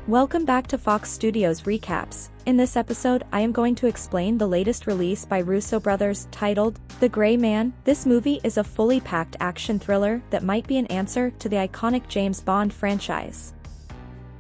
Welcome back to Fox Studios Recaps. In this episode, I am going to explain the latest release by Russo brothers, titled The Gray Man. This movie is a fully packed action thriller that might be an answer to the iconic James Bond franchise.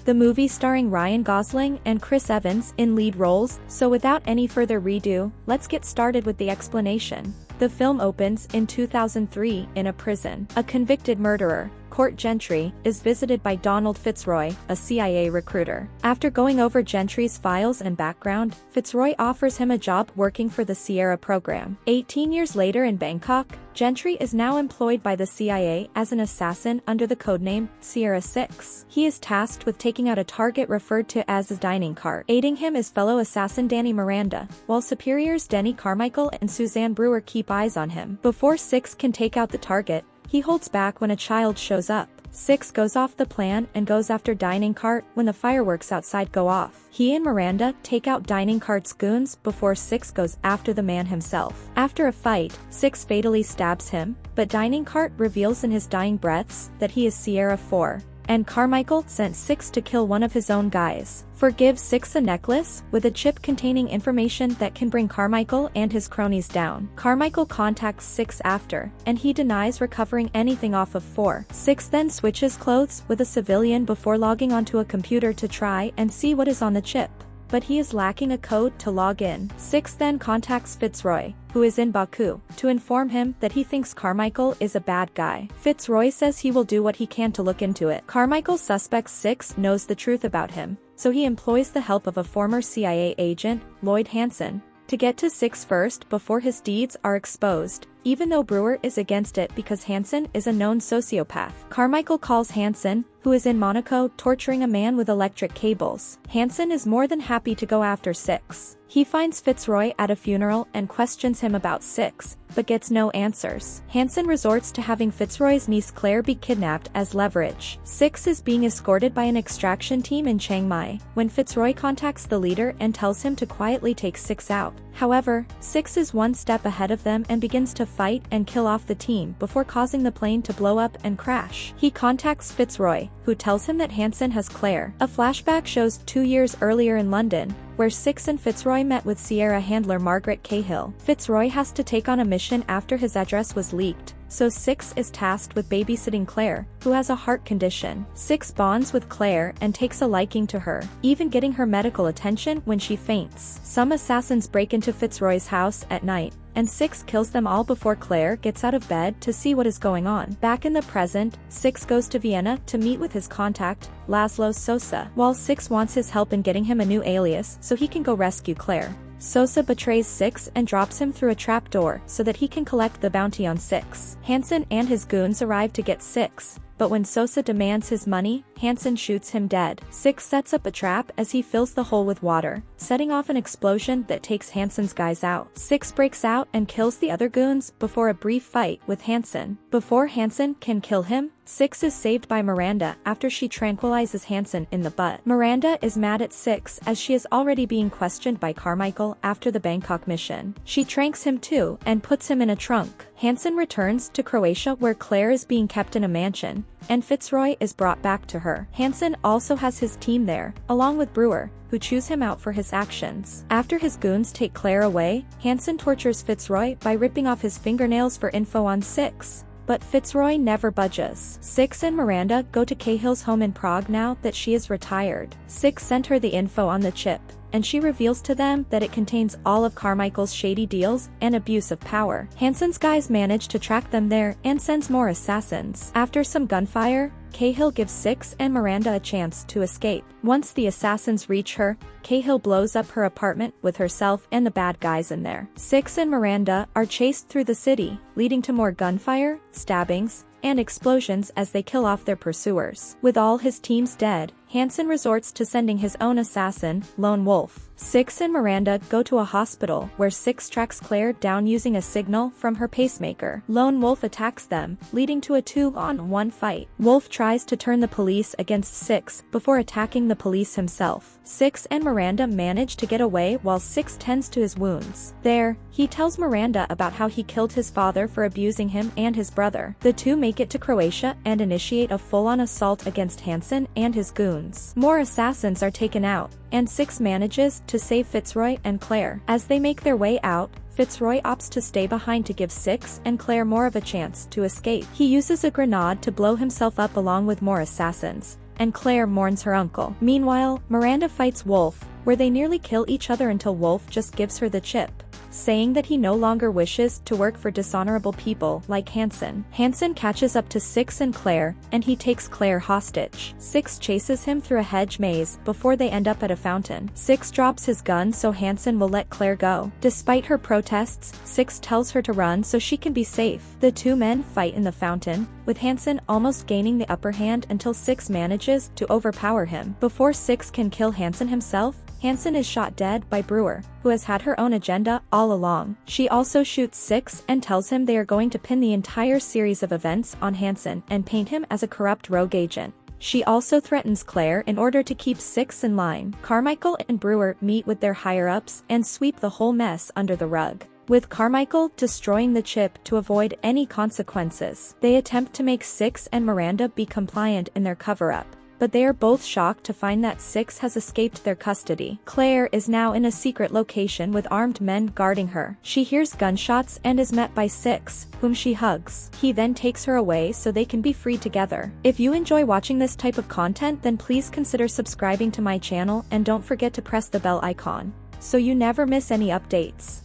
The movie starring Ryan Gosling and Chris Evans in lead roles, so without any further redo, let's get started with the explanation. The film opens in 2003 in a prison. A convicted murderer, Gentry, is visited by Donald Fitzroy, a CIA recruiter. After going over Gentry's files and background, Fitzroy offers him a job working for the Sierra program. 18 years later in Bangkok, Gentry is now employed by the CIA as an assassin under the codename Sierra 6. He is tasked with taking out a target referred to as a dining cart. Aiding him is fellow assassin Danny Miranda, while superiors Denny Carmichael and Suzanne Brewer keep eyes on him. Before 6 can take out the target, he holds back when a child shows up. 6 goes off the plan and goes after dining cart when the fireworks outside go off. He and Miranda take out dining cart's goons before 6 goes after the man himself. After a fight, 6 fatally stabs him, but dining cart reveals in his dying breaths that he is Sierra 4. And Carmichael sent 6 to kill one of his own guys. 4 gives 6 a necklace with a chip containing information that can bring Carmichael and his cronies down. Carmichael contacts 6 after, and he denies recovering anything off of 4. 6 then switches clothes with a civilian before logging onto a computer to try and see what is on the chip. But he is lacking a code to log in. 6 then contacts Fitzroy, who is in Baku, to inform him that he thinks Carmichael is a bad guy. Fitzroy says he will do what he can to look into it. Carmichael suspects 6 knows the truth about him, so he employs the help of a former CIA agent, Lloyd Hansen, to get to 6 first before his deeds are exposed, even though Brewer is against it because Hansen is a known sociopath. Carmichael calls Hansen, who is in Monaco torturing a man with electric cables. Hansen is more than happy to go after 6. He finds Fitzroy at a funeral and questions him about 6, but gets no answers. Hansen resorts to having Fitzroy's niece Claire be kidnapped as leverage. 6 is being escorted by an extraction team in Chiang Mai, when Fitzroy contacts the leader and tells him to quietly take 6 out. However, 6 is one step ahead of them and begins to fight and kill off the team before causing the plane to blow up and crash. He contacts Fitzroy, who tells him that Hansen has Claire. A flashback shows 2 years earlier in London, where 6 and Fitzroy met with Sierra handler Margaret Cahill. Fitzroy has to take on a mission after his address was leaked, so 6 is tasked with babysitting Claire, who has a heart condition. 6 bonds with Claire and takes a liking to her, even getting her medical attention when she faints. Some assassins break into Fitzroy's house at night, and 6 kills them all before Claire gets out of bed to see what is going on. Back in the present, 6 goes to Vienna to meet with his contact, Laszlo Sosa, while 6 wants his help in getting him a new alias so he can go rescue Claire. Sosa betrays 6 and drops him through a trapdoor so that he can collect the bounty on 6. Hansen and his goons arrive to get 6, but when Sosa demands his money, Hansen shoots him dead. 6 sets up a trap as he fills the hole with water, setting off an explosion that takes Hansen's guys out. 6 breaks out and kills the other goons before a brief fight with Hansen. Before Hansen can kill him, 6 is saved by Miranda after she tranquilizes Hansen in the butt. Miranda is mad at 6 as she is already being questioned by Carmichael after the Bangkok mission. She tranks him too and puts him in a trunk. Hansen returns to Croatia where Claire is being kept in a mansion, and Fitzroy is brought back to her. Hansen also has his team there, along with Brewer, who chews him out for his actions. After his goons take Claire away, Hansen tortures Fitzroy by ripping off his fingernails for info on 6. But Fitzroy never budges. 6 and Miranda go to Cahill's home in Prague now that she is retired. 6 sent her the info on the chip, and she reveals to them that it contains all of Carmichael's shady deals and abuse of power. Hansen's guys manage to track them there and sends more assassins. After some gunfire, Cahill gives 6 and Miranda a chance to escape. Once the assassins reach her, Cahill blows up her apartment with herself and the bad guys in there. 6 and Miranda are chased through the city, leading to more gunfire, stabbings, and explosions as they kill off their pursuers. With all his teams dead, Hansen resorts to sending his own assassin, Lone Wolf. 6 and Miranda go to a hospital where 6 tracks Claire down using a signal from her pacemaker. Lone Wolf attacks them, leading to a 2-on-1 fight. Wolf tries to turn the police against 6 before attacking the police himself. 6 and Miranda manage to get away while 6 tends to his wounds. There, he tells Miranda about how he killed his father Claire for abusing him and his brother. The two make it to Croatia and initiate a full-on assault against Hansen and his goons. More assassins are taken out, and Six manages to save Fitzroy and Claire. As they make their way out, Fitzroy opts to stay behind to give Six and Claire more of a chance to escape. He uses a grenade to blow himself up along with more assassins, and Claire mourns her uncle. Meanwhile, Miranda fights Wolf, where they nearly kill each other until Wolf just gives her the chip, saying that he no longer wishes to work for dishonorable people like Hansen. Hansen catches up to Six and Claire, and he takes Claire hostage. Six chases him through a hedge maze before they end up at a fountain. Six drops his gun so Hansen will let Claire go. Despite her protests, Six tells her to run so she can be safe. The two men fight in the fountain, with Hansen almost gaining the upper hand until Six manages to overpower him. Before Six can kill Hansen himself, Hansen is shot dead by Brewer, who has had her own agenda all along. She also shoots Six and tells him they are going to pin the entire series of events on Hansen and paint him as a corrupt rogue agent. She also threatens Claire in order to keep Six in line. Carmichael and Brewer meet with their higher-ups and sweep the whole mess under the rug, with Carmichael destroying the chip to avoid any consequences. They attempt to make Six and Miranda be compliant in their cover-up, but they are both shocked to find that Six has escaped their custody. Claire is now in a secret location with armed men guarding her. She hears gunshots and is met by Six, whom she hugs. He then takes her away so they can be free together. If you enjoy watching this type of content, then please consider subscribing to my channel and don't forget to press the bell icon, so you never miss any updates.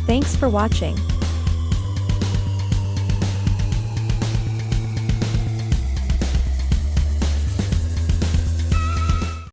Thanks for watching.